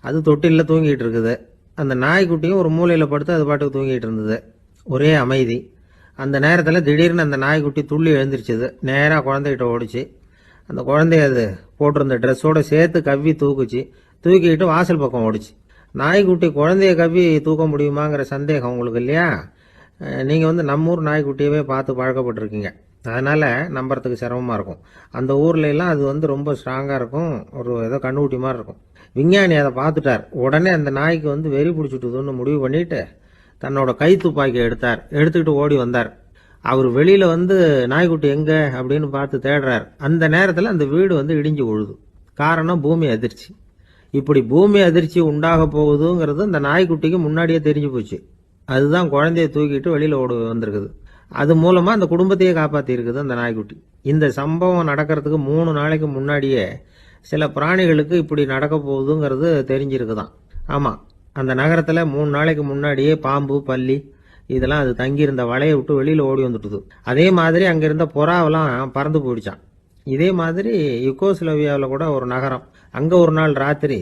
அது தொட்டிலில் தூங்கிட்டு இருக்குது. அந்த நாய்க்குட்டியும் ஒரு மூலையில் படுத்து அது பாட்டுக்கு தூங்கிட்டு இருந்தது. ஒரே அமைதி. அந்த நேரத்தில் திடீர்னு அந்த நாய்க்குட்டி துள்ளி எழுந்திரிச்சது. நேராக குழந்தைகிட்ட ஓடிச்சு. அந்த குழந்தைய அது போட்டிருந்த ட்ரெஸ்ஸோடு சேர்த்து கவ்வி தூக்குச்சு. தூக்கிக்கிட்டு வாசல் பக்கம் ஓடிச்சு. நாய்க்குட்டி குழந்தைய கவ்வி தூக்க முடியுமாங்கிற சந்தேகம் உங்களுக்கு இல்லையா? நீங்கள் வந்து நம்ம ஊர் நாய்க்குட்டியவே பார்த்து பழக்கப்பட்டிருக்கீங்க, அதனால் நம்புறதுக்கு சிரமமாக இருக்கும். அந்த ஊர்லெலாம் அது வந்து ரொம்ப ஸ்ட்ராங்காக இருக்கும், ஒரு ஏதோ கண்ணுக்குட்டி மாதிரி இருக்கும். விஞ்ஞானி அதை பார்த்துட்டார். உடனே அந்த நாய்க்கு வந்து வெறி பிடிச்சிட்டுதுன்னு முடிவு பண்ணிட்டு தன்னோட கை துப்பாக்கி எடுத்துக்கிட்டு ஓடி வந்தார். அவர் வெளியில் வந்து நாய்க்குட்டி எங்கே அப்படின்னு பார்த்து தேடுறார். அந்த நேரத்தில் அந்த வீடு வந்து இடிஞ்சு விழுது. காரணம் பூமி அதிர்ச்சி. இப்படி பூமி அதிர்ச்சி உண்டாக போகுதுங்கிறது அந்த நாய்க்குட்டிக்கு முன்னாடியே தெரிஞ்சு போச்சு. அதுதான் குழந்தைய தூக்கிட்டு வெளியில் ஓடி வந்திருக்குது. அது மூலமாக அந்த குடும்பத்தையே காப்பாற்றி இருக்குது அந்த நாய்க்குட்டி. இந்த சம்பவம் நடக்கிறதுக்கு 3 நாளைக்கு முன்னாடியே சில பிராணிகளுக்கு இப்படி நடக்க போகுதுங்கிறது தெரிஞ்சிருக்குதான். ஆமாம், அந்த நகரத்தில் 3 நாளைக்கு முன்னாடியே பாம்பு, பல்லி இதெல்லாம் அது தங்கியிருந்த வலையை விட்டு வெளியில் ஓடி வந்துட்டுது. அதே மாதிரி அங்கே இருந்த புறாவெல்லாம் பறந்து போயிடுச்சான். இதே மாதிரி யுகோஸ்லோவியாவில் கூட ஒரு நகரம், அங்கே ஒரு நாள் ராத்திரி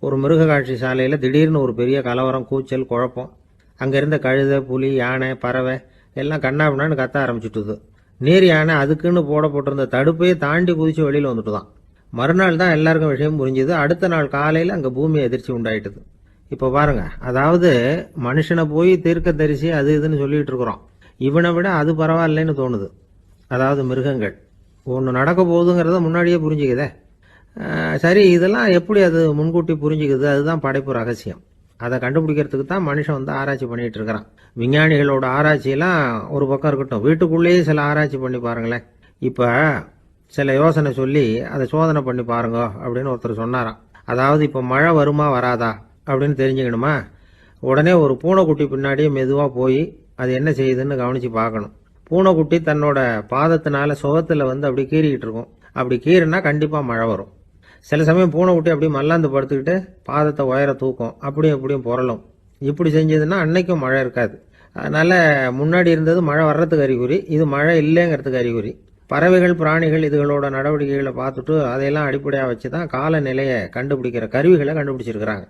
ஒரு மிருக காட்சி சாலையில் திடீர்னு ஒரு பெரிய கலவரம், கூச்சல், குழப்பம். அங்கே இருந்த கழுதை, புலி, யானை, பறவை எல்லாம் கண்ணாபின்னான்னு கத்த ஆரம்பிச்சுட்டுது. நீர் யானை அதுக்குன்னு போடப்பட்டிருந்த தடுப்பையே தாண்டி குதிச்சு வெளியில் வந்துட்டு தான். மறுநாள் தான் எல்லாருக்கும் விஷயம் புரிஞ்சுது. அடுத்த நாள் காலையில் அங்கே பூமி எதிர்ச்சி உண்டாயிட்டுது. இப்போ பாருங்க, அதாவது மனுஷனை போய் தீர்க்க தரிசி அது இதுன்னு சொல்லிட்டு இருக்கிறோம். இவனை விட அது பரவாயில்லைன்னு தோணுது. அதாவது மிருகங்கள் ஒன்று நடக்க போகுதுங்கிறத முன்னாடியே புரிஞ்சுக்குதே. சரி, இதெல்லாம் எப்படி அது முன்கூட்டி புரிஞ்சுக்குது? அதுதான் படைப்பு ரகசியம். அதை கண்டுபிடிக்கிறதுக்கு தான் மனுஷன் ஆராய்ச்சி பண்ணிட்டு இருக்கிறான். விஞ்ஞானிகளோட ஆராய்ச்சியெல்லாம் ஒரு பக்கம் இருக்கட்டும், வீட்டுக்குள்ளேயே சில ஆராய்ச்சி பண்ணி பாருங்களேன். இப்போ சில யோசனை சொல்லி அதை சோதனை பண்ணி பாருங்க அப்படின்னு ஒருத்தர் சொன்னாராம். அதாவது இப்போ மழை வருமா வராதா அப்படின்னு தெரிஞ்சுக்கணுமா, உடனே ஒரு பூனைக்குட்டி பின்னாடியே மெதுவாக போய் அது என்ன செய்யுதுன்னு கவனித்து பார்க்கணும். பூனைக்குட்டி தன்னோட பாதத்தினால சுகத்தில் அப்படி கீறிக்கிட்டு இருக்கும். அப்படி கீறினா கண்டிப்பாக மழை வரும். சில சமயம் பூனைக்குட்டி அப்படியே மல்லாந்து படுத்துக்கிட்டு பாதத்தை உயர தூக்கும், அப்படியும் எப்படியும் புரளும். இப்படி செஞ்சதுன்னா அன்னைக்கும் மழை இருக்காது. அதனால முன்னாடி இருந்தது மழை வர்றதுக்கு அறிகுறி, இது மழை இல்லைங்கிறதுக்கு அறிகுறி. பறவைகள், பிராணிகள் இதுகளோட நடவடிக்கைகளை பார்த்துட்டு அதையெல்லாம் அடிப்படையாக வச்சு தான் காலநிலையை கண்டுபிடிக்கிற கருவிகளை கண்டுபிடிச்சிருக்கிறாங்க.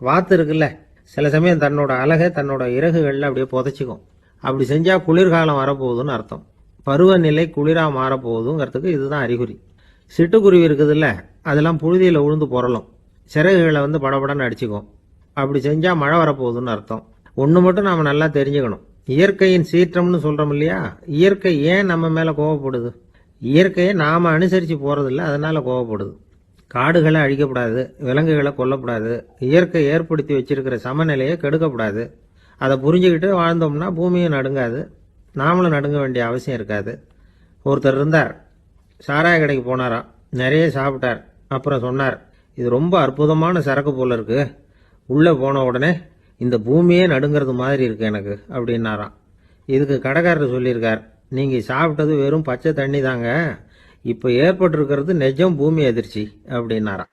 வாத்து இருக்குல்ல, சில சமயம் தன்னோட அழகை தன்னோட இறகுகளில் அப்படியே புதைச்சிக்கும். அப்படி செஞ்சால் குளிர்காலம் வரப்போகுதுன்னு அர்த்தம். பருவநிலை குளிராக மாறப்போகுதுங்கிறதுக்கு இதுதான் அறிகுறி. சிட்டுக்குருவி இருக்குதுல்ல, அதெல்லாம் புழுதியில் உழுந்து புரளும், சிறகுகளை படபடன்னு அடிச்சுக்கும். அப்படி செஞ்சால் மழை வரப்போகுதுன்னு அர்த்தம். ஒன்று மட்டும் நாம் நல்லா தெரிஞ்சுக்கணும், இயற்கையின் சீற்றம்னு சொல்கிறோம் இல்லையா, இயற்கை ஏன் நம்ம மேலே கோவப்படுது? இயற்கையை நாம் அனுசரித்து போகிறதில்ல, அதனால் கோவப்படுது. காடுகளை அழிக்கப்படாது, விலங்குகளை கொல்லக்கூடாது, இயற்கை ஏற்படுத்தி வச்சிருக்கிற சமநிலையை கெடுக்கப்படாது. அதை புரிஞ்சுக்கிட்டு வாழ்ந்தோம்னா பூமியும் நடுங்காது, நாமளும் நடுங்க வேண்டிய அவசியம் இருக்காது. ஒருத்தர் இருந்தார், சாராய கடைக்கு போனாராம், நிறைய சாப்பிட்டார். அப்புறம் சொன்னார், இது ரொம்ப அற்புதமான சரக்கு போல இருக்கு, உள்ளே போன உடனே இந்த பூமியே நடுங்கிறது மாதிரி இருக்கு எனக்கு அப்படின்னாராம். இதுக்கு கடைக்காரர் சொல்லியிருக்கார், நீங்கள் சாப்பிட்டது வெறும் பச்சை தண்ணி தாங்க, இப்போ ஏற்பட்டிருக்கிறது நிஜம் பூமி அதிர்ச்சி அப்படின்னாராம்.